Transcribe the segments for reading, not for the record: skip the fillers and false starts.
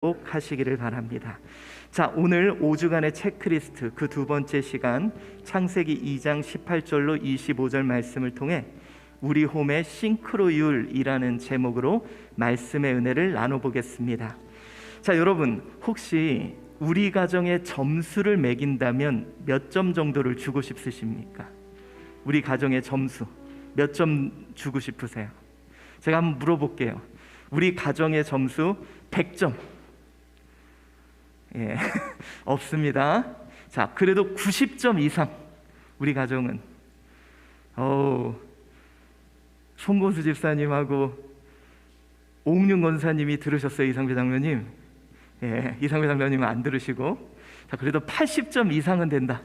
꼭 하시기를 바랍니다. 자, 오늘 5주간의 체크리스트 그 두 번째 시간 창세기 2장 18절로 25절 말씀을 통해 우리 홈의 싱크로율이라는 제목으로 말씀의 은혜를 나눠보겠습니다. 자, 여러분 혹시 우리 가정에 점수를 매긴다면 몇 점 정도를 주고 싶으십니까? 우리 가정의 점수 몇 점 주고 싶으세요? 제가 한번 물어볼게요. 우리 가정의 점수 100점. 예, 없습니다. 자, 그래도 90점 이상 우리 가정은 송건수 집사님하고 옥윤 권사님이 들으셨어요? 이상배 장로님? 예, 이상배 장로님은 안 들으시고, 자, 그래도 80점 이상은 된다.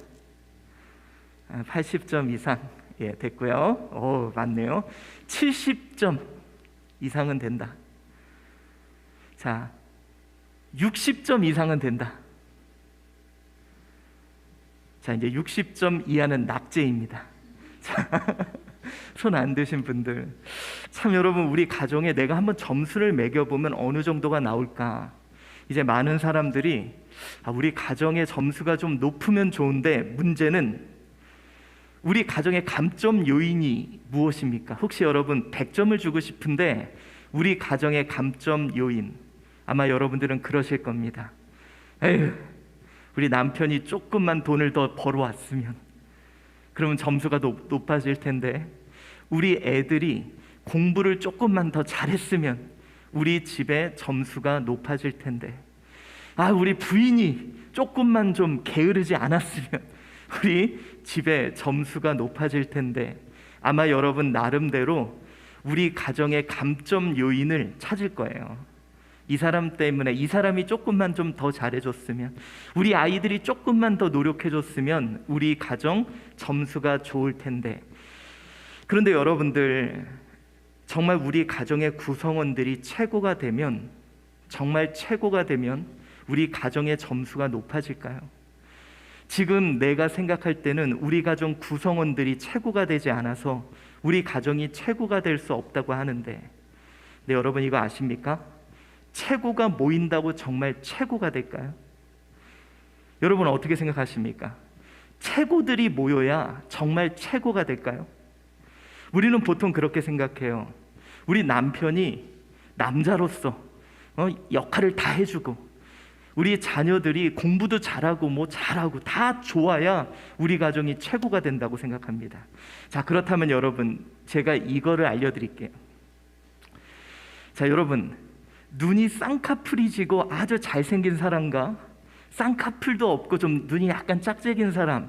80점 이상, 예, 됐고요. 맞네요. 70점 이상은 된다. 자, 60점 이상은 된다. 자, 이제 60점 이하는 낙제입니다. 손 안 드신 분들, 참 여러분, 우리 가정에 내가 한번 점수를 매겨보면 어느 정도가 나올까? 이제 많은 사람들이 우리 가정의 점수가 좀 높으면 좋은데, 문제는 우리 가정의 감점 요인이 무엇입니까? 혹시 여러분 100점을 주고 싶은데 우리 가정의 감점 요인, 아마 여러분들은 그러실 겁니다. 에휴, 우리 남편이 조금만 돈을 더 벌어왔으면, 그러면 점수가 높아질 텐데, 우리 애들이 공부를 조금만 더 잘했으면 우리 집의 점수가 높아질 텐데, 우리 부인이 조금만 좀 게으르지 않았으면 우리 집의 점수가 높아질 텐데, 아마 여러분 나름대로 우리 가정의 감점 요인을 찾을 거예요. 이 사람 때문에, 이 사람이 조금만 좀 더 잘해줬으면, 우리 아이들이 조금만 더 노력해줬으면 우리 가정 점수가 좋을 텐데. 그런데 여러분들, 정말 우리 가정의 구성원들이 최고가 되면, 정말 최고가 되면 우리 가정의 점수가 높아질까요? 지금 내가 생각할 때는 우리 가정 구성원들이 최고가 되지 않아서 우리 가정이 최고가 될 수 없다고 하는데, 근데 여러분 이거 아십니까? 최고가 모인다고 정말 최고가 될까요? 여러분 어떻게 생각하십니까? 최고들이 모여야 정말 최고가 될까요? 우리는 보통 그렇게 생각해요. 우리 남편이 남자로서 역할을 다 해주고, 우리 자녀들이 공부도 잘하고 뭐 잘하고 다 좋아야 우리 가정이 최고가 된다고 생각합니다. 자, 그렇다면 여러분, 제가 이거를 알려드릴게요. 자, 여러분, 눈이 쌍꺼풀이 지고 아주 잘생긴 사람과 쌍꺼풀도 없고 좀 눈이 약간 짝짝인 사람,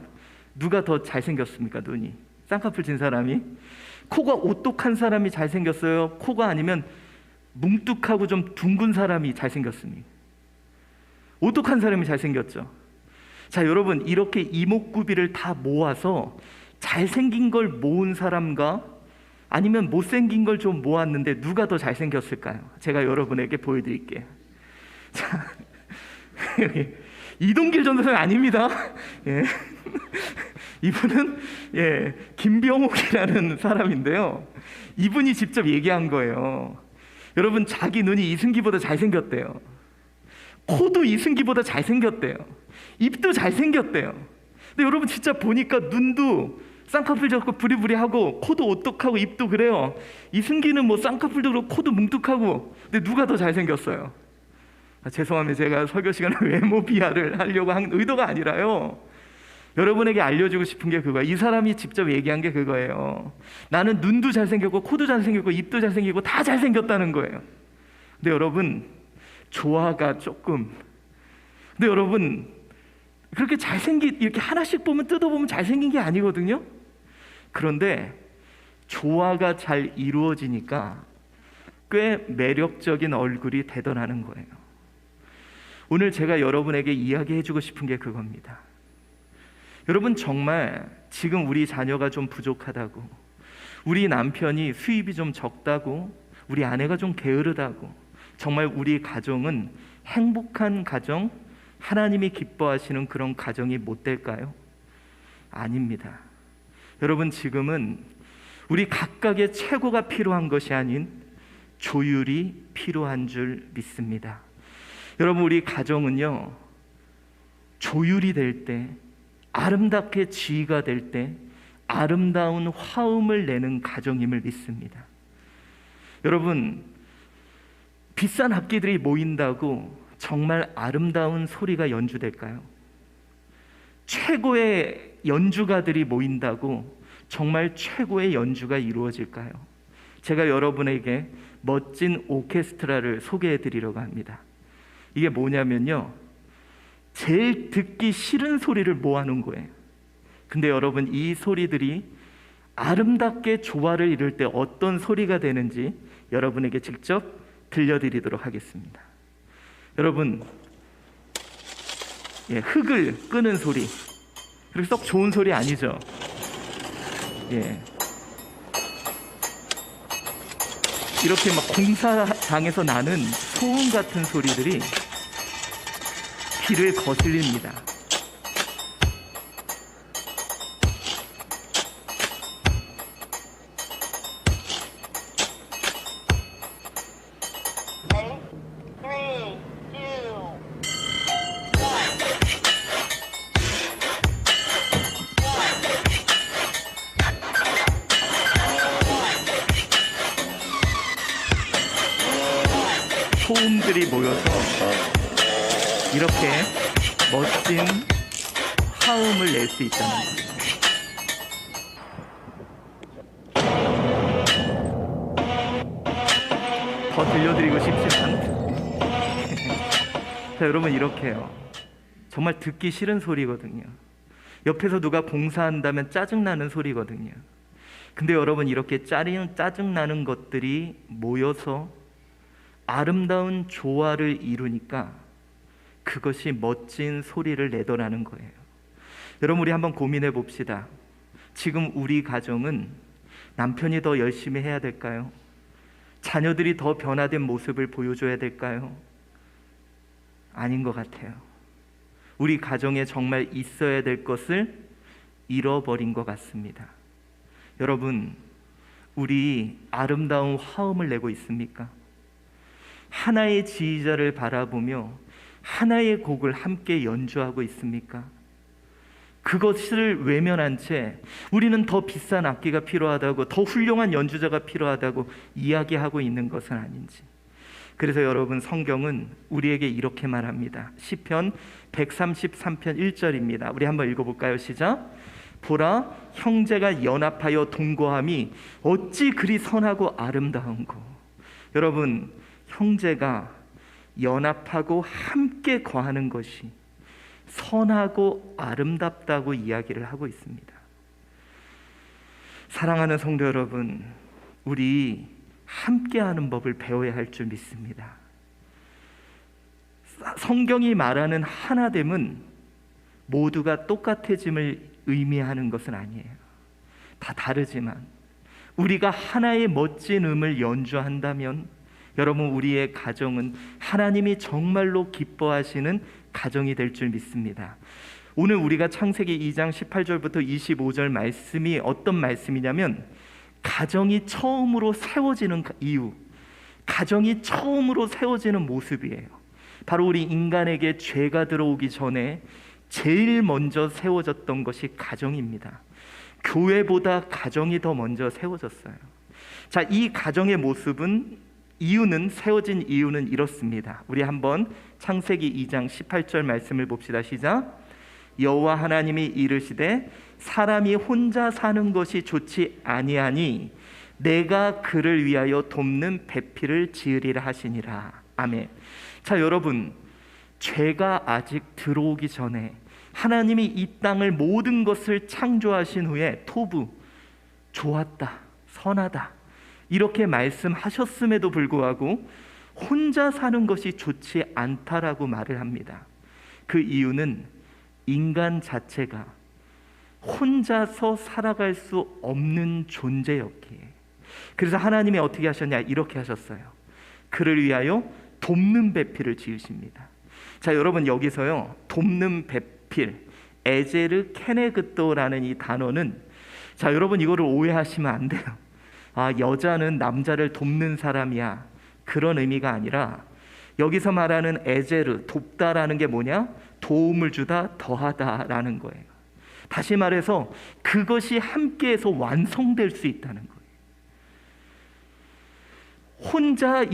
누가 더 잘생겼습니까? 눈이 쌍꺼풀 진 사람이? 코가 오똑한 사람이 잘생겼어요? 코가 아니면 뭉뚝하고 좀 둥근 사람이 잘생겼습니까? 오똑한 사람이 잘생겼죠. 자, 여러분, 이렇게 이목구비를 다 모아서 잘생긴 걸 모은 사람과 아니면 못생긴 걸 좀 모았는데 누가 더 잘생겼을까요? 제가 여러분에게 보여드릴게요. 자, 이동길 전도사가 아닙니다. 예. 이분은 김병옥이라는 사람인데요, 이분이 직접 얘기한 거예요. 여러분, 자기 눈이 이승기보다 잘생겼대요. 코도 이승기보다 잘생겼대요. 입도 잘생겼대요. 근데 여러분 진짜 보니까 눈도 쌍꺼풀 잡고 부리부리하고 코도 오똑하고 입도 그래요. 이승기는 뭐 쌍꺼풀도 그렇고 코도 뭉툭하고, 근데 누가 더 잘생겼어요? 죄송합니다. 제가 설교 시간에 외모 비하를 하려고 한 의도가 아니라요, 여러분에게 알려주고 싶은 게 그거예요. 이 사람이 직접 얘기한 게 그거예요. 나는 눈도 잘생겼고 코도 잘생겼고 입도 잘생기고 다 잘생겼다는 거예요. 근데 여러분, 조화가 조금, 근데 여러분 그렇게 잘생긴, 이렇게 하나씩 보면 뜯어보면 잘생긴 게 아니거든요. 그런데 조화가 잘 이루어지니까 꽤 매력적인 얼굴이 되더라는 거예요. 오늘 제가 여러분에게 이야기해주고 싶은 게 그겁니다. 여러분, 정말 지금 우리 자녀가 좀 부족하다고, 우리 남편이 수입이 좀 적다고, 우리 아내가 좀 게으르다고, 정말 우리 가정은 행복한 가정, 하나님이 기뻐하시는 그런 가정이 못 될까요? 아닙니다. 여러분, 지금은 우리 각각의 최고가 필요한 것이 아닌 조율이 필요한 줄 믿습니다. 여러분, 우리 가정은요, 조율이 될 때, 아름답게 지휘가 될 때 아름다운 화음을 내는 가정임을 믿습니다. 여러분, 비싼 악기들이 모인다고 정말 아름다운 소리가 연주될까요? 최고의 연주가들이 모인다고 정말 최고의 연주가 이루어질까요? 제가 여러분에게 멋진 오케스트라를 소개해 드리려고 합니다. 이게 뭐냐면요, 제일 듣기 싫은 소리를 모아놓은 거예요. 근데 여러분, 이 소리들이 아름답게 조화를 이룰 때 어떤 소리가 되는지 여러분에게 직접 들려드리도록 하겠습니다. 여러분, 흙을 끄는 소리, 그렇게 썩 좋은 소리 아니죠? 이렇게 막 공사장에서 나는 소음 같은 소리들이 귀를 거슬립니다. 소음들이 모여서 이렇게 멋진 화음을 낼 수 있다는 거예요. 더 들려드리고 싶지만 자, 여러분, 이렇게요, 정말 듣기 싫은 소리거든요. 옆에서 누가 공사한다면 짜증나는 소리거든요. 근데 여러분, 이렇게 짜증나는 것들이 모여서 아름다운 조화를 이루니까 그것이 멋진 소리를 내더라는 거예요. 여러분, 우리 한번 고민해 봅시다. 지금 우리 가정은 남편이 더 열심히 해야 될까요? 자녀들이 더 변화된 모습을 보여줘야 될까요? 아닌 것 같아요. 우리 가정에 정말 있어야 될 것을 잃어버린 것 같습니다. 여러분, 우리 아름다운 화음을 내고 있습니까? 하나의 지휘자를 바라보며 하나의 곡을 함께 연주하고 있습니까? 그것을 외면한 채 우리는 더 비싼 악기가 필요하다고, 더 훌륭한 연주자가 필요하다고 이야기하고 있는 것은 아닌지. 그래서 여러분, 성경은 우리에게 이렇게 말합니다. 시편 133편 1절입니다. 우리 한번 읽어볼까요? 시작. 보라, 형제가 연합하여 동거함이 어찌 그리 선하고 아름다운고. 여러분, 형제가 연합하고 함께 거하는 것이 선하고 아름답다고 이야기를 하고 있습니다. 사랑하는 성도 여러분, 우리 함께하는 법을 배워야 할 줄 믿습니다. 성경이 말하는 하나됨은 모두가 똑같아짐을 의미하는 것은 아니에요. 다 다르지만 우리가 하나의 멋진 음을 연주한다면 여러분, 우리의 가정은 하나님이 정말로 기뻐하시는 가정이 될 줄 믿습니다. 오늘 우리가 창세기 2장 18절부터 25절 말씀이 어떤 말씀이냐면, 가정이 처음으로 세워지는 이유, 가정이 처음으로 세워지는 모습이에요. 바로 우리 인간에게 죄가 들어오기 전에 제일 먼저 세워졌던 것이 가정입니다. 교회보다 가정이 더 먼저 세워졌어요. 자, 이 가정의 모습은, 세워진 이유는 이렇습니다. 우리 한번 창세기 2장 18절 말씀을 봅시다. 시작. 여호와 하나님이 이르시되 사람이 혼자 사는 것이 좋지 아니하니 내가 그를 위하여 돕는 배필을 지으리라 하시니라. 아멘. 자, 여러분, 죄가 아직 들어오기 전에 하나님이 이 땅을 모든 것을 창조하신 후에 토부, 좋았다, 선하다 이렇게 말씀하셨음에도 불구하고 혼자 사는 것이 좋지 않다라고 말을 합니다. 그 이유는 인간 자체가 혼자서 살아갈 수 없는 존재였기에. 그래서 하나님이 어떻게 하셨냐, 이렇게 하셨어요. 그를 위하여 돕는 배필을 지으십니다. 자, 여러분, 여기서요, 돕는 배필, 에제르 케네그도라는 이 단어는, 자, 여러분, 이거를 오해하시면 안 돼요. 아, 여자는 남자를 돕는 사람이야, 그런 의미가 아니라 여기서 말하는 에제르, 돕다라는 게 뭐냐? 도움을 주다, 더하다라는 거예요. 다시 말해서 그것이 함께해서 완성될 수 있다는 거예요. 혼자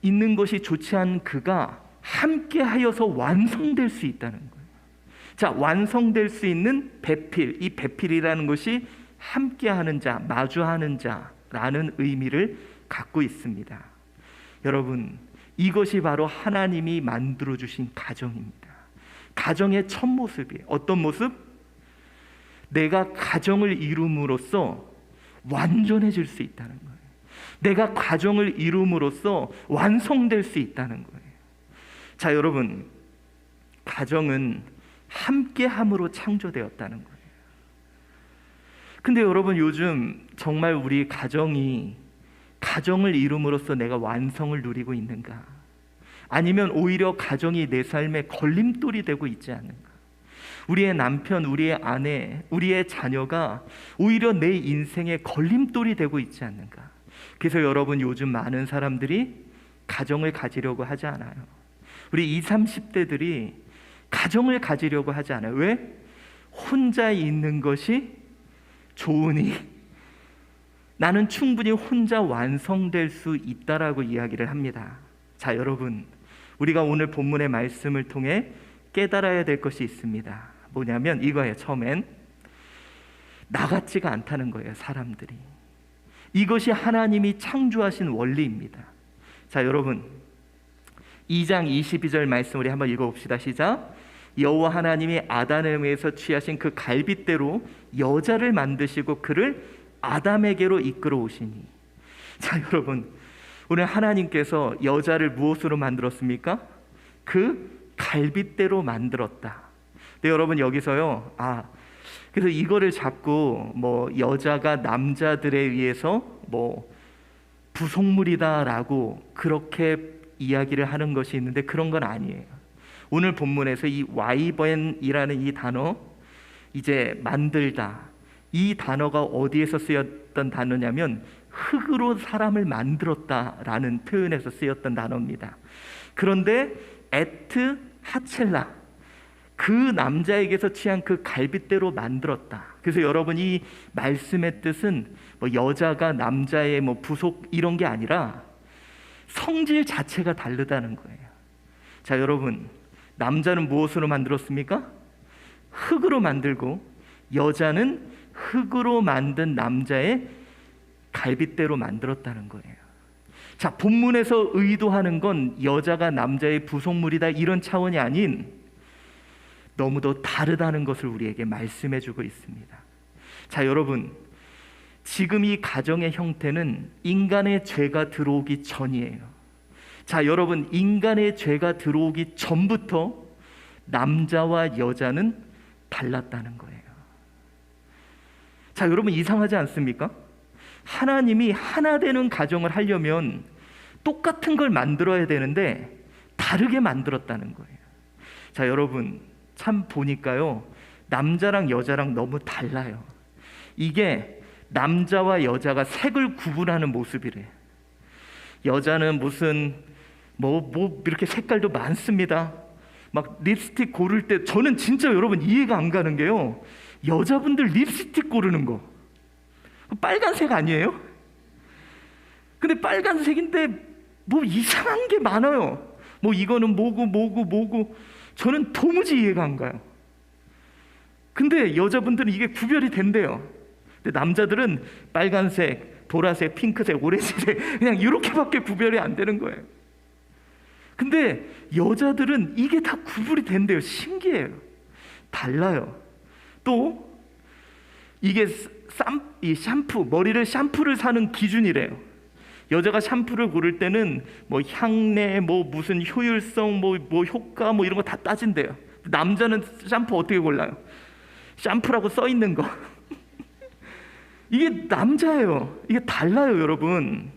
있는 것이 좋지 않은 그가 함께하여서 완성될 수 있다는 거예요. 자, 완성될 수 있는 배필, 이 배필이라는 것이 함께하는 자, 마주하는 자라는 의미를 갖고 있습니다. 여러분, 이것이 바로 하나님이 만들어 주신 가정입니다. 가정의 첫 모습이에요. 어떤 모습? 내가 가정을 이룸으로써 완전해질 수 있다는 거예요. 내가 가정을 이룸으로써 완성될 수 있다는 거예요. 자, 여러분, 가정은 함께함으로 창조되었다는 거예요. 근데 여러분, 요즘 정말 우리 가정을 이룸으로써 내가 완성을 누리고 있는가? 아니면 오히려 가정이 내 삶의 걸림돌이 되고 있지 않는가? 우리의 남편, 우리의 아내, 우리의 자녀가 오히려 내 인생의 걸림돌이 되고 있지 않는가? 그래서 여러분, 요즘 많은 사람들이 가정을 가지려고 하지 않아요. 우리 20, 30대들이 가정을 가지려고 하지 않아요. 왜? 혼자 있는 것이 좋으니 나는 충분히 혼자 완성될 수 있다라고 이야기를 합니다. 자, 여러분, 우리가 오늘 본문의 말씀을 통해 깨달아야 될 것이 있습니다. 뭐냐면 이거예요. 처음엔 나 같지가 않다는 거예요. 사람들이. 이것이 하나님이 창조하신 원리입니다. 자, 여러분, 2장 22절 말씀 우리 한번 읽어봅시다. 시작. 여호와 하나님이 아담에 의해서 취하신 그 갈빗대로 여자를 만드시고 그를 아담에게로 이끌어 오시니. 자, 여러분, 오늘 하나님께서 여자를 무엇으로 만들었습니까? 그 갈빗대로 만들었다. 근데 여러분, 여기서요, 그래서 이거를 자꾸 여자가 남자들에 의해서 부속물이다라고 그렇게 이야기를 하는 것이 있는데 그런 건 아니에요. 오늘 본문에서 이 와이번이라는 이 단어, 이제 만들다, 이 단어가 어디에서 쓰였던 단어냐면 흙으로 사람을 만들었다라는 표현에서 쓰였던 단어입니다. 그런데 에트 하첼라, 그 남자에게서 취한 그 갈빗대로 만들었다. 그래서 여러분, 이 말씀의 뜻은 여자가 남자의 부속 이런 게 아니라 성질 자체가 다르다는 거예요. 자, 여러분, 남자는 무엇으로 만들었습니까? 흙으로 만들고, 여자는 흙으로 만든 남자의 갈빗대로 만들었다는 거예요. 자, 본문에서 의도하는 건 여자가 남자의 부속물이다 이런 차원이 아닌 너무도 다르다는 것을 우리에게 말씀해 주고 있습니다. 자, 여러분, 지금 이 가정의 형태는 인간의 죄가 들어오기 전이에요. 자, 여러분, 인간의 죄가 들어오기 전부터 남자와 여자는 달랐다는 거예요. 자, 여러분, 이상하지 않습니까? 하나님이 하나 되는 가정을 하려면 똑같은 걸 만들어야 되는데 다르게 만들었다는 거예요. 자, 여러분, 참 보니까요, 남자랑 여자랑 너무 달라요. 이게 남자와 여자가 색을 구분하는 모습이래. 여자는 무슨 이렇게 색깔도 많습니다. 막 립스틱 고를 때 저는 진짜 여러분 이해가 안 가는 게요, 여자분들 립스틱 고르는 거 빨간색 아니에요? 근데 빨간색인데 이상한 게 많아요. 이거는 뭐고 저는 도무지 이해가 안 가요. 근데 여자분들은 이게 구별이 된대요. 근데 남자들은 빨간색, 보라색, 핑크색, 오렌지색 그냥 이렇게밖에 구별이 안 되는 거예요. 근데 여자들은 이게 다 구분이 된대요. 신기해요. 달라요. 또 이게 이 샴푸, 머리를 샴푸를 사는 기준이래요. 여자가 샴푸를 고를 때는 향내, 무슨 효율성, 효과 이런 거 다 따진대요. 남자는 샴푸 어떻게 골라요? 샴푸라고 써 있는 거. 이게 남자예요. 이게 달라요, 여러분.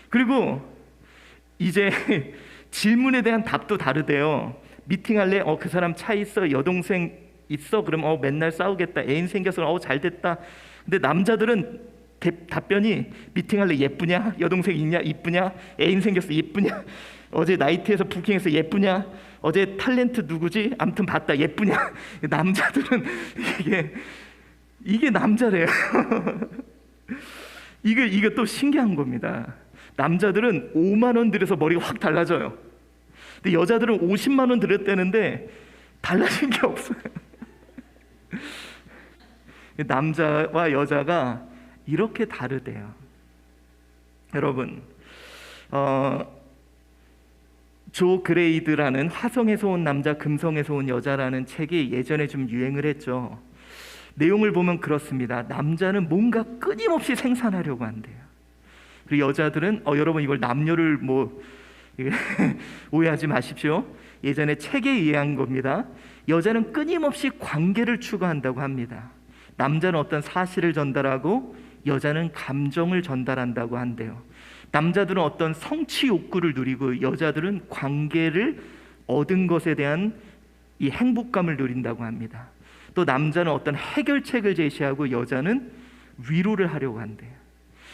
그리고 이제 질문에 대한 답도 다르대요. 미팅할래? 그 사람 차 있어? 여동생 있어? 그럼 맨날 싸우겠다. 애인 생겨서 잘 됐다. 근데 남자들은 답변이 미팅할래? 예쁘냐? 여동생 있냐? 이쁘냐? 애인 생겼어? 이쁘냐? 어제 나이트에서 부킹해서 예쁘냐? 어제 탤런트 누구지? 아무튼 봤다. 예쁘냐? 남자들은 이게 남자래요. 이게 또 신기한 겁니다. 남자들은 5만 원 들여서 머리가 확 달라져요. 근데 여자들은 50만 원 들였다는데 달라진 게 없어요. 남자와 여자가 이렇게 다르대요. 여러분, 조 그레이드라는 화성에서 온 남자, 금성에서 온 여자라는 책이 예전에 좀 유행을 했죠. 내용을 보면 그렇습니다. 남자는 뭔가 끊임없이 생산하려고 한대요. 그리고 여자들은 여러분 이걸 남녀를 오해하지 마십시오. 예전에 책에 의한 겁니다. 여자는 끊임없이 관계를 추구한다고 합니다. 남자는 어떤 사실을 전달하고 여자는 감정을 전달한다고 한대요. 남자들은 어떤 성취 욕구를 누리고 여자들은 관계를 얻은 것에 대한 이 행복감을 누린다고 합니다. 또 남자는 어떤 해결책을 제시하고 여자는 위로를 하려고 한대요.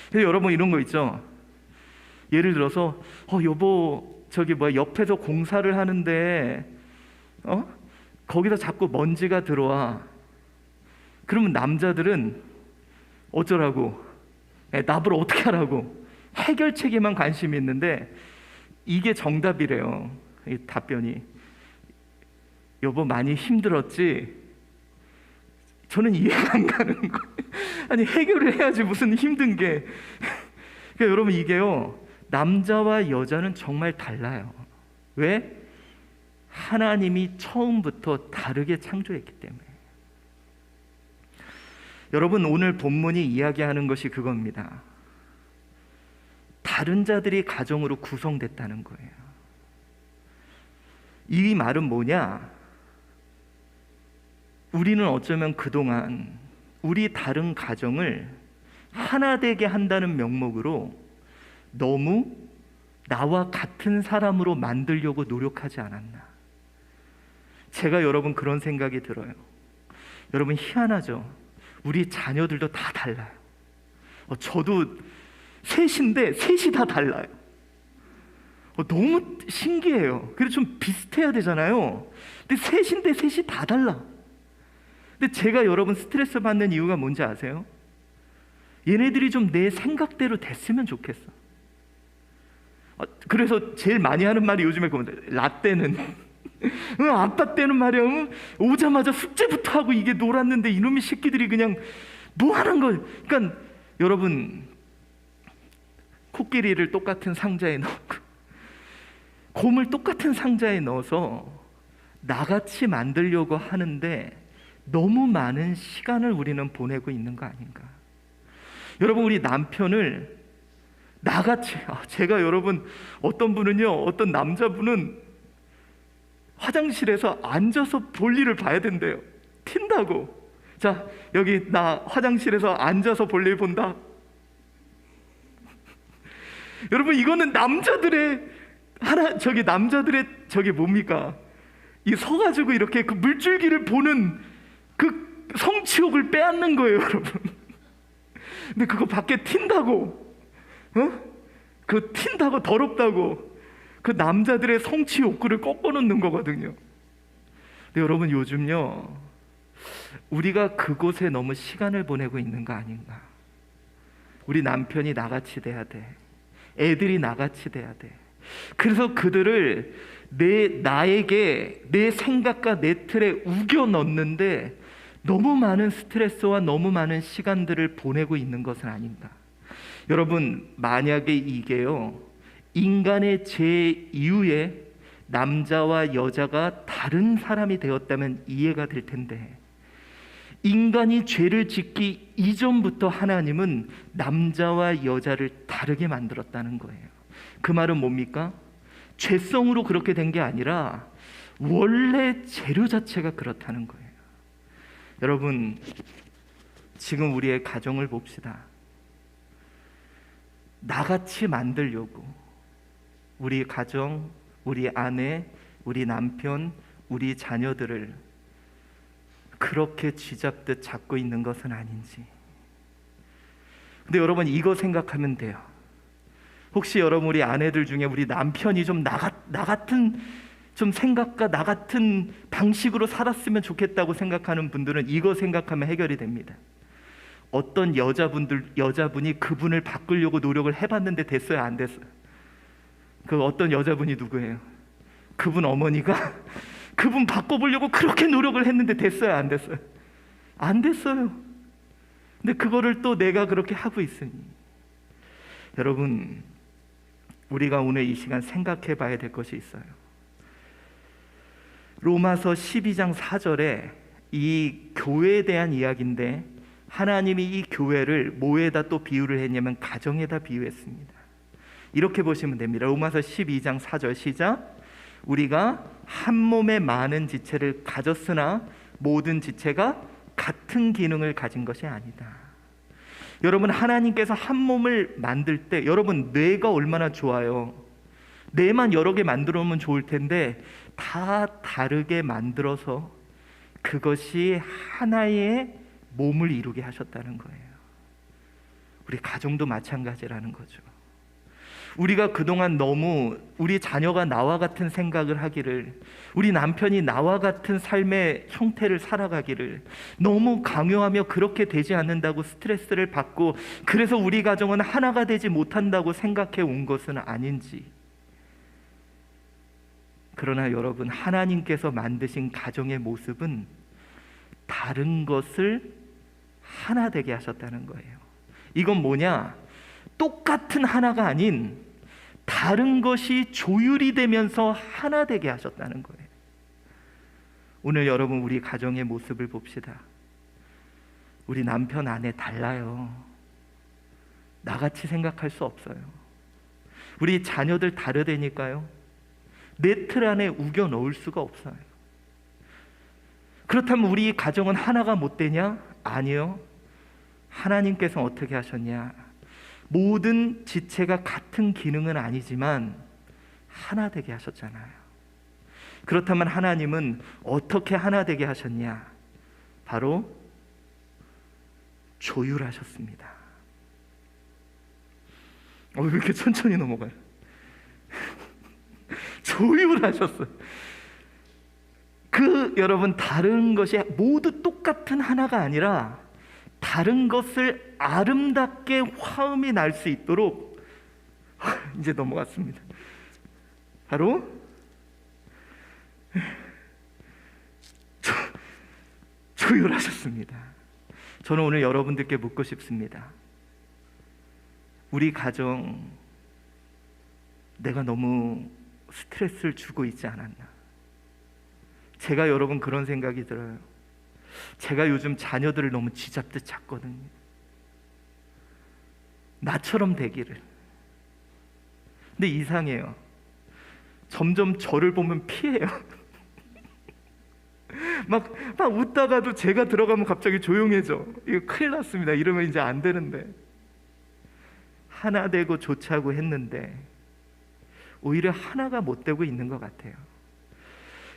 그래서 여러분 이런 거 있죠. 예를 들어서 여보 옆에서 공사를 하는데 거기다 자꾸 먼지가 들어와. 그러면 남자들은 어쩌라고? 나보러 어떻게 하라고? 해결책에만 관심이 있는데 이게 정답이래요. 이 답변이. 여보 많이 힘들었지? 저는 이해가 안 가는 거예요. 아니 해결을 해야지 무슨 힘든 게. 그러니까 여러분 이게요. 남자와 여자는 정말 달라요. 왜? 하나님이 처음부터 다르게 창조했기 때문에. 여러분 오늘 본문이 이야기하는 것이 그겁니다. 다른 자들이 가정으로 구성됐다는 거예요. 이 말은 뭐냐? 우리는 어쩌면 그동안 우리 다른 가정을 하나 되게 한다는 명목으로 너무 나와 같은 사람으로 만들려고 노력하지 않았나. 제가 여러분 그런 생각이 들어요. 여러분 희한하죠? 우리 자녀들도 다 달라요. 저도 셋인데 셋이 다 달라요. 너무 신기해요. 그래서 좀 비슷해야 되잖아요. 근데 셋인데 셋이 다 달라. 근데 제가 여러분 스트레스 받는 이유가 뭔지 아세요? 얘네들이 좀 내 생각대로 됐으면 좋겠어. 그래서 제일 많이 하는 말이 요즘에 그건데, 라떼는 아빠 때는 말이야 오자마자 숙제부터 하고 이게 놀았는데 이놈의 새끼들이 그냥 뭐 하는 걸. 그러니까 여러분 코끼리를 똑같은 상자에 넣고 곰을 똑같은 상자에 넣어서 나같이 만들려고 하는데 너무 많은 시간을 우리는 보내고 있는 거 아닌가. 여러분 우리 남편을 나같이 제가 여러분 어떤 분은요, 어떤 남자분은 화장실에서 앉아서 볼일을 봐야 된대요. 튄다고. 자 여기 나 화장실에서 앉아서 볼일 본다. 여러분 이거는 남자들의 남자들의 뭡니까? 이 서가지고 이렇게 그 물줄기를 보는 그 성취욕을 빼앗는 거예요, 여러분. 근데 그거 밖에 튄다고. 그 튄다고 더럽다고. 그 남자들의 성취 욕구를 꺾어놓는 거거든요. 근데 여러분 요즘요, 우리가 그곳에 너무 시간을 보내고 있는 거 아닌가. 우리 남편이 나같이 돼야 돼. 애들이 나같이 돼야 돼. 그래서 그들을 나에게 내 생각과 내 틀에 우겨 넣는데 너무 많은 스트레스와 너무 많은 시간들을 보내고 있는 것은 아닌가. 여러분 만약에 이게요, 인간의 죄 이후에 남자와 여자가 다른 사람이 되었다면 이해가 될 텐데, 인간이 죄를 짓기 이전부터 하나님은 남자와 여자를 다르게 만들었다는 거예요. 그 말은 뭡니까? 죄성으로 그렇게 된 게 아니라 원래 재료 자체가 그렇다는 거예요. 여러분 지금 우리의 가정을 봅시다. 나같이 만들려고 우리 가정, 우리 아내, 우리 남편, 우리 자녀들을 그렇게 쥐잡듯 잡고 있는 것은 아닌지. 근데 여러분 이거 생각하면 돼요. 혹시 여러분 우리 아내들 중에 우리 남편이 좀 나 같은 좀 생각과 나 같은 방식으로 살았으면 좋겠다고 생각하는 분들은 이거 생각하면 해결이 됩니다. 어떤 여자분이 그분을 바꾸려고 노력을 해봤는데 됐어요, 안 됐어요? 그 어떤 여자분이 누구예요? 그분 어머니가 그분 바꿔보려고 그렇게 노력을 했는데 됐어요, 안 됐어요? 안 됐어요. 근데 그거를 또 내가 그렇게 하고 있으니, 여러분, 우리가 오늘 이 시간 생각해 봐야 될 것이 있어요. 로마서 12장 4절에 이 교회에 대한 이야기인데, 하나님이 이 교회를 뭐에다 또 비유를 했냐면 가정에다 비유했습니다. 이렇게 보시면 됩니다. 로마서 12장 4절 시작. 우리가 한 몸에 많은 지체를 가졌으나 모든 지체가 같은 기능을 가진 것이 아니다. 여러분, 하나님께서 한 몸을 만들 때 여러분 뇌가 얼마나 좋아요. 뇌만 여러 개 만들어 놓으면 좋을 텐데 다 다르게 만들어서 그것이 하나의 몸을 이루게 하셨다는 거예요. 우리 가정도 마찬가지라는 거죠. 우리가 그동안 너무 우리 자녀가 나와 같은 생각을 하기를, 우리 남편이 나와 같은 삶의 형태를 살아가기를 너무 강요하며 그렇게 되지 않는다고 스트레스를 받고, 그래서 우리 가정은 하나가 되지 못한다고 생각해 온 것은 아닌지. 그러나 여러분, 하나님께서 만드신 가정의 모습은 다른 것을 하나 되게 하셨다는 거예요. 이건 뭐냐? 똑같은 하나가 아닌 다른 것이 조율이 되면서 하나 되게 하셨다는 거예요. 오늘 여러분, 우리 가정의 모습을 봅시다. 우리 남편 아내 달라요. 나같이 생각할 수 없어요. 우리 자녀들 다르다니까요. 내 틀 안에 우겨 넣을 수가 없어요. 그렇다면 우리 가정은 하나가 못 되냐? 아니요. 하나님께서 어떻게 하셨냐? 모든 지체가 같은 기능은 아니지만 하나 되게 하셨잖아요. 그렇다면 하나님은 어떻게 하나 되게 하셨냐? 바로 조율하셨습니다. 왜 이렇게 천천히 넘어가요? 조율하셨어요. 여러분, 다른 것이 모두 똑같은 하나가 아니라 다른 것을 아름답게 화음이 날 수 있도록 이제 넘어갔습니다. 바로 조율하셨습니다. 저는 오늘 여러분들께 묻고 싶습니다. 우리 가정, 내가 너무 스트레스를 주고 있지 않았나? 제가 여러분 그런 생각이 들어요. 제가 요즘 자녀들을 너무 쥐잡듯 잡거든요. 나처럼 되기를. 근데 이상해요. 점점 저를 보면 피해요. 막 웃다가도 제가 들어가면 갑자기 조용해져. 이거 큰일 났습니다. 이러면 이제 안 되는데. 하나 되고 좋자고 했는데 오히려 하나가 못 되고 있는 것 같아요.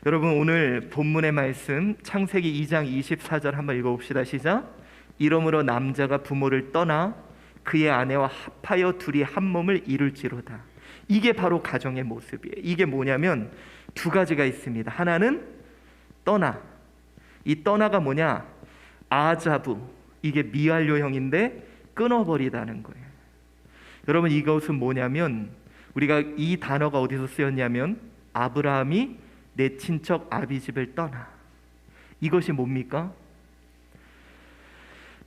여러분, 오늘 본문의 말씀 창세기 2장 24절 한번 읽어봅시다. 시작. 이러므로 남자가 부모를 떠나 그의 아내와 합하여 둘이 한 몸을 이룰지로다. 이게 바로 가정의 모습이에요. 이게 뭐냐면 두 가지가 있습니다. 하나는 떠나. 이 떠나가 뭐냐? 아자부. 이게 미완료형인데 끊어버리다는 거예요. 여러분, 이것은 뭐냐면 우리가 이 단어가 어디서 쓰였냐면 아브라함이 내 친척 아비집을 떠나. 이것이 뭡니까?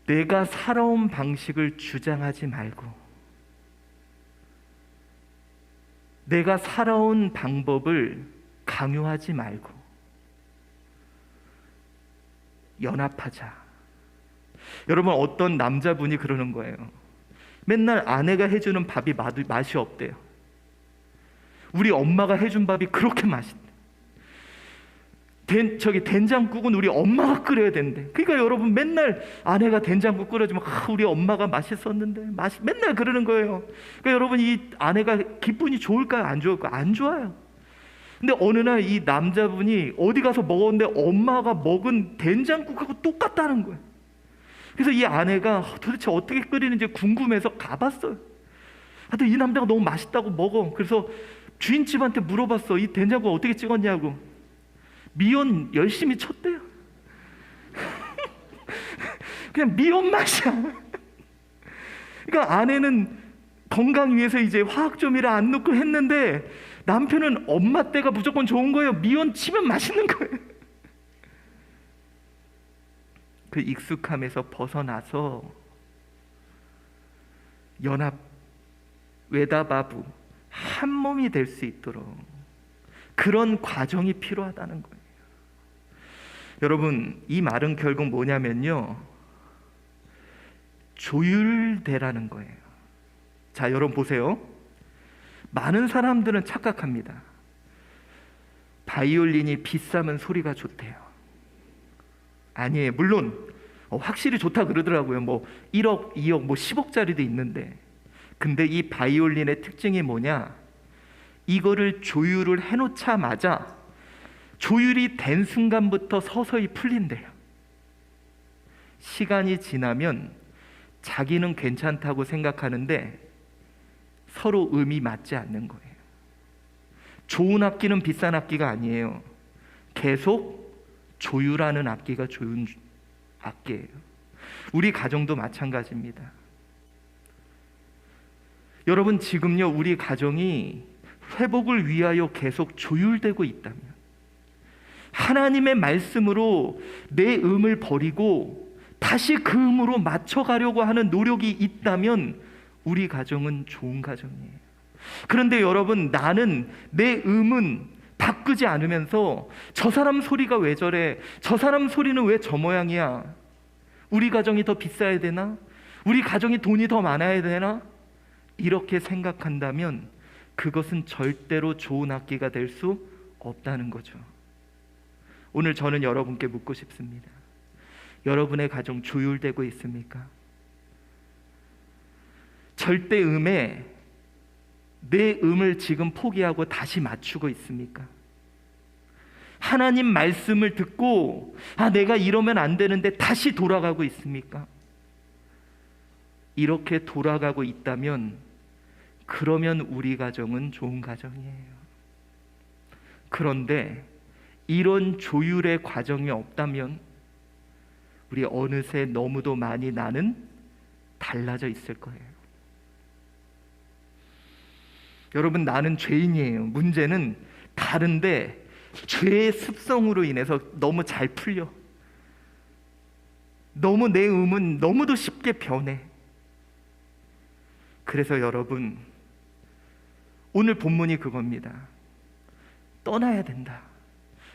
내가 살아온 방식을 주장하지 말고 내가 살아온 방법을 강요하지 말고 연합하자. 여러분, 어떤 남자분이 그러는 거예요. 맨날 아내가 해주는 밥이 맛이 없대요. 우리 엄마가 해준 밥이 그렇게 맛있대. 된장국은 우리 엄마가 끓여야 된대. 그러니까 여러분, 맨날 아내가 된장국 끓여주면 우리 엄마가 맛있었는데 맨날 그러는 거예요. 그러니까 여러분, 이 아내가 기분이 좋을까요? 안 좋을까요? 안 좋아요. 근데 어느 날 이 남자분이 어디 가서 먹었는데 엄마가 먹은 된장국하고 똑같다는 거예요. 그래서 이 아내가 도대체 어떻게 끓이는지 궁금해서 가봤어요. 하여튼 이 남자가 너무 맛있다고 먹어. 그래서 주인집한테 물어봤어. 이 된장국 어떻게 찍었냐고. 미원 열심히 쳤대요. 그냥 미원 맛이야. 그러니까 아내는 건강 위해서 이제 화학조미료 안 넣고 했는데 남편은 엄마 때가 무조건 좋은 거예요. 미원 치면 맛있는 거예요. 그 익숙함에서 벗어나서 연합 외다바부 한 몸이 될 수 있도록 그런 과정이 필요하다는 거예요. 여러분, 이 말은 결국 뭐냐면요, 조율되라는 거예요. 자, 여러분 보세요. 많은 사람들은 착각합니다. 바이올린이 비싸면 소리가 좋대요. 아니에요. 물론 확실히 좋다 그러더라고요. 뭐 1억, 2억, 뭐 10억짜리도 있는데, 근데 이 바이올린의 특징이 뭐냐? 이거를 조율을 해놓자마자 조율이 된 순간부터 서서히 풀린대요. 시간이 지나면 자기는 괜찮다고 생각하는데 서로 음이 맞지 않는 거예요. 좋은 악기는 비싼 악기가 아니에요. 계속 조율하는 악기가 좋은 악기예요. 우리 가정도 마찬가지입니다. 여러분, 지금요, 우리 가정이 회복을 위하여 계속 조율되고 있다면, 하나님의 말씀으로 내 음을 버리고 다시 그 음으로 맞춰가려고 하는 노력이 있다면 우리 가정은 좋은 가정이에요. 그런데 여러분, 나는 내 음은 바꾸지 않으면서 저 사람 소리가 왜 저래? 저 사람 소리는 왜 저 모양이야? 우리 가정이 더 비싸야 되나? 우리 가정이 돈이 더 많아야 되나? 이렇게 생각한다면 그것은 절대로 좋은 악기가 될 수 없다는 거죠. 오늘 저는 여러분께 묻고 싶습니다. 여러분의 가정 조율되고 있습니까? 절대 음에 내 음을 지금 포기하고 다시 맞추고 있습니까? 하나님 말씀을 듣고 내가 이러면 안 되는데 다시 돌아가고 있습니까? 이렇게 돌아가고 있다면 그러면 우리 가정은 좋은 가정이에요. 그런데 이런 조율의 과정이 없다면 우리 어느새 너무도 많이 나는 달라져 있을 거예요. 여러분, 나는 죄인이에요. 문제는 다른데 죄의 습성으로 인해서 너무 잘 풀려. 너무 내 음은 너무도 쉽게 변해. 그래서 여러분, 오늘 본문이 그겁니다. 떠나야 된다.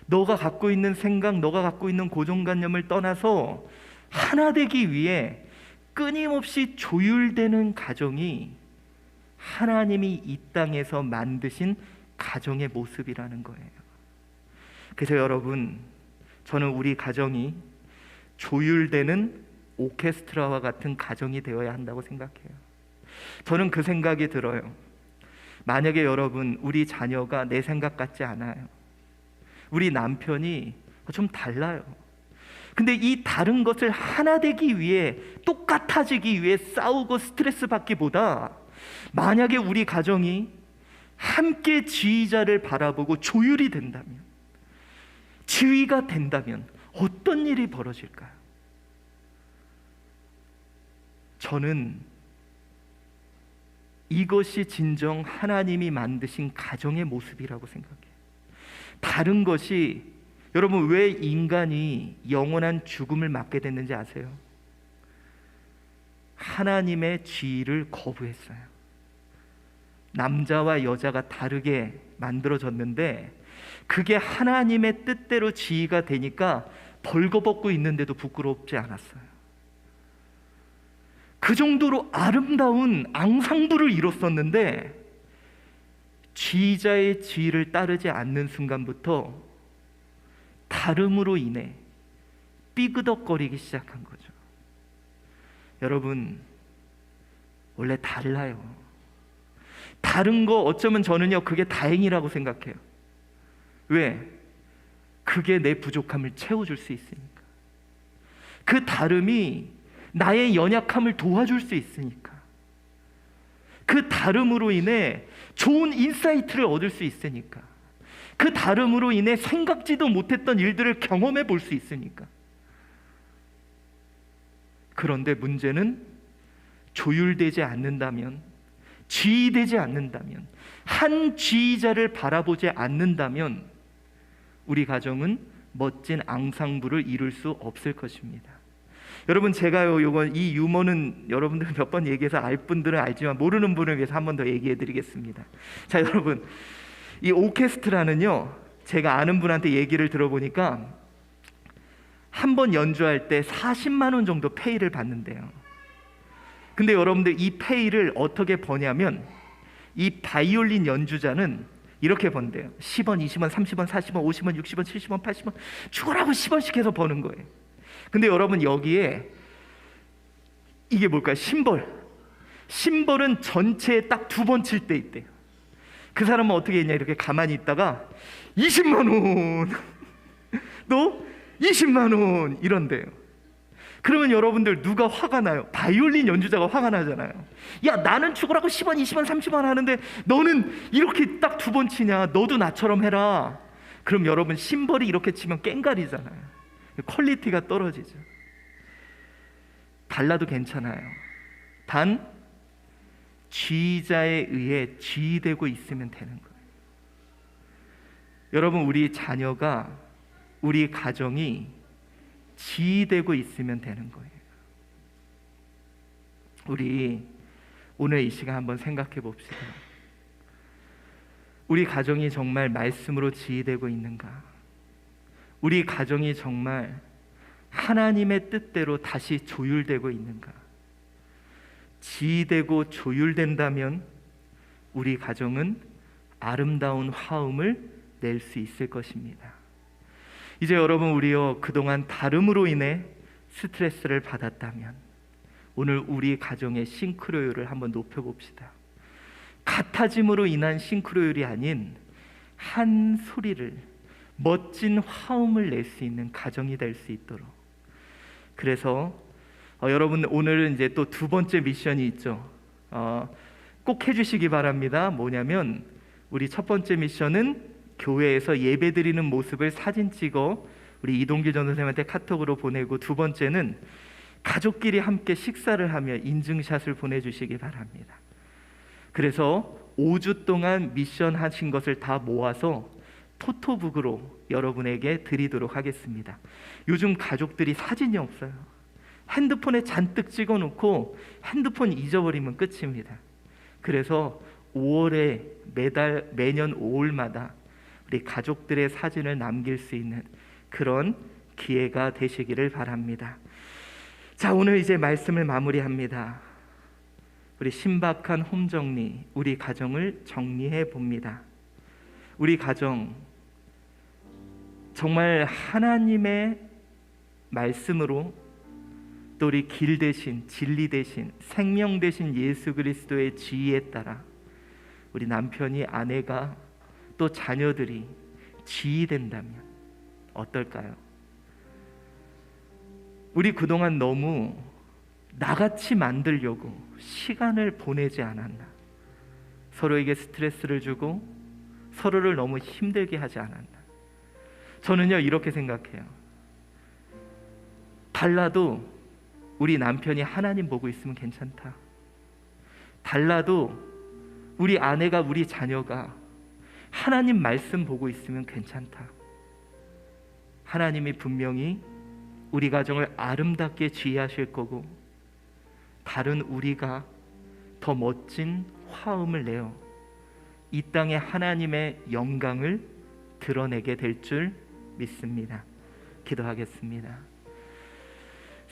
너가 갖고 있는 생각, 너가 갖고 있는 고정관념을 떠나서 하나 되기 위해 끊임없이 조율되는 가정이 하나님이 이 땅에서 만드신 가정의 모습이라는 거예요. 그래서 여러분, 저는 우리 가정이 조율되는 오케스트라와 같은 가정이 되어야 한다고 생각해요. 저는 그 생각이 들어요. 만약에 여러분, 우리 자녀가 내 생각 같지 않아요. 우리 남편이 좀 달라요. 근데 이 다른 것을 하나 되기 위해, 똑같아지기 위해 싸우고 스트레스 받기보다, 만약에 우리 가정이 함께 지휘자를 바라보고 조율이 된다면, 지휘가 된다면 어떤 일이 벌어질까요? 저는 이것이 진정 하나님이 만드신 가정의 모습이라고 생각해요. 다른 것이, 여러분, 왜 인간이 영원한 죽음을 맞게 됐는지 아세요? 하나님의 지위를 거부했어요. 남자와 여자가 다르게 만들어졌는데 그게 하나님의 뜻대로 지위가 되니까 벌거벗고 있는데도 부끄럽지 않았어요. 그 정도로 아름다운 앙상블을 이뤘었는데 지휘자의 지위를 따르지 않는 순간부터 다름으로 인해 삐그덕거리기 시작한 거죠. 여러분, 원래 달라요. 다른 거 어쩌면 저는요, 그게 다행이라고 생각해요. 왜? 그게 내 부족함을 채워줄 수 있으니까. 그 다름이 나의 연약함을 도와줄 수 있으니까. 그 다름으로 인해 좋은 인사이트를 얻을 수 있으니까. 그 다름으로 인해 생각지도 못했던 일들을 경험해 볼 수 있으니까. 그런데 문제는 조율되지 않는다면, 지휘되지 않는다면, 한 지휘자를 바라보지 않는다면 우리 가정은 멋진 앙상블을 이룰 수 없을 것입니다. 여러분, 제가요, 이 유머는 여러분들 몇 번 얘기해서 알 분들은 알지만 모르는 분을 위해서 한 번 더 얘기해 드리겠습니다. 자, 여러분, 이 오케스트라는요, 제가 아는 분한테 얘기를 들어보니까 한 번 연주할 때 40만 원 정도 페이를 받는데요. 근데 여러분들, 이 페이를 어떻게 버냐면 이 바이올린 연주자는 이렇게 번대요. 10원, 20원, 30원, 40원, 50원, 60원, 70원, 80원 죽어라고 10원씩 해서 버는 거예요. 근데 여러분, 여기에 이게 뭘까요? 심벌은 전체에 딱 2번 칠 때 있대요. 그 사람은 어떻게 했냐, 이렇게 가만히 있다가 20만 원 너 20만 원 이런대요. 그러면 여러분들 누가 화가 나요? 바이올린 연주자가 화가 나잖아요. 야, 나는 죽으라고 10원, 20원, 30원 하는데 너는 이렇게 딱 2번 치냐, 너도 나처럼 해라. 그럼 여러분, 심벌이 이렇게 치면 깽가리잖아요. 퀄리티가 떨어지죠. 달라도 괜찮아요. 단 지휘자에 의해 지휘되고 있으면 되는 거예요. 여러분, 우리 자녀가, 우리 가정이 지휘되고 있으면 되는 거예요. 우리 오늘 이 시간 한번 생각해 봅시다. 우리 가정이 정말 말씀으로 지휘되고 있는가? 우리 가정이 정말 하나님의 뜻대로 다시 조율되고 있는가? 지휘되고 조율된다면 우리 가정은 아름다운 화음을 낼 수 있을 것입니다. 이제 여러분, 우리요, 그동안 다름으로 인해 스트레스를 받았다면 오늘 우리 가정의 싱크로율을 한번 높여봅시다. 같아짐으로 인한 싱크로율이 아닌 한 소리를, 멋진 화음을 낼 수 있는 가정이 될 수 있도록. 그래서 여러분, 오늘은 이제 또 2번째 미션이 있죠. 꼭 해주시기 바랍니다. 뭐냐면, 우리 첫 번째 미션은 교회에서 예배드리는 모습을 사진 찍어 우리 이동규 전도사님한테 카톡으로 보내고, 2번째는 가족끼리 함께 식사를 하며 인증샷을 보내주시기 바랍니다. 그래서 5주 동안 미션 하신 것을 다 모아서 포토북으로 여러분에게 드리도록 하겠습니다. 요즘 가족들이 사진이 없어요. 핸드폰에 잔뜩 찍어놓고 핸드폰 잊어버리면 끝입니다. 그래서 5월에 매년 5월마다 우리 가족들의 사진을 남길 수 있는 그런 기회가 되시기를 바랍니다. 자, 오늘 이제 말씀을 마무리합니다. 우리 신박한 홈 정리, 우리 가정을 정리해 봅니다. 우리 가정, 정말 하나님의 말씀으로, 또 우리 길 대신, 진리 대신, 생명 대신 예수 그리스도의 지혜에 따라 우리 남편이, 아내가, 또 자녀들이 지휘된다면 어떨까요? 우리 그동안 너무 나같이 만들려고 시간을 보내지 않았나? 서로에게 스트레스를 주고 서로를 너무 힘들게 하지 않았나? 저는요, 이렇게 생각해요. 달라도 우리 남편이 하나님 보고 있으면 괜찮다. 달라도 우리 아내가, 우리 자녀가 하나님 말씀 보고 있으면 괜찮다. 하나님이 분명히 우리 가정을 아름답게 지휘하실 거고, 다른 우리가 더 멋진 화음을 내어 이 땅에 하나님의 영광을 드러내게 될 줄 믿습니다. 기도하겠습니다.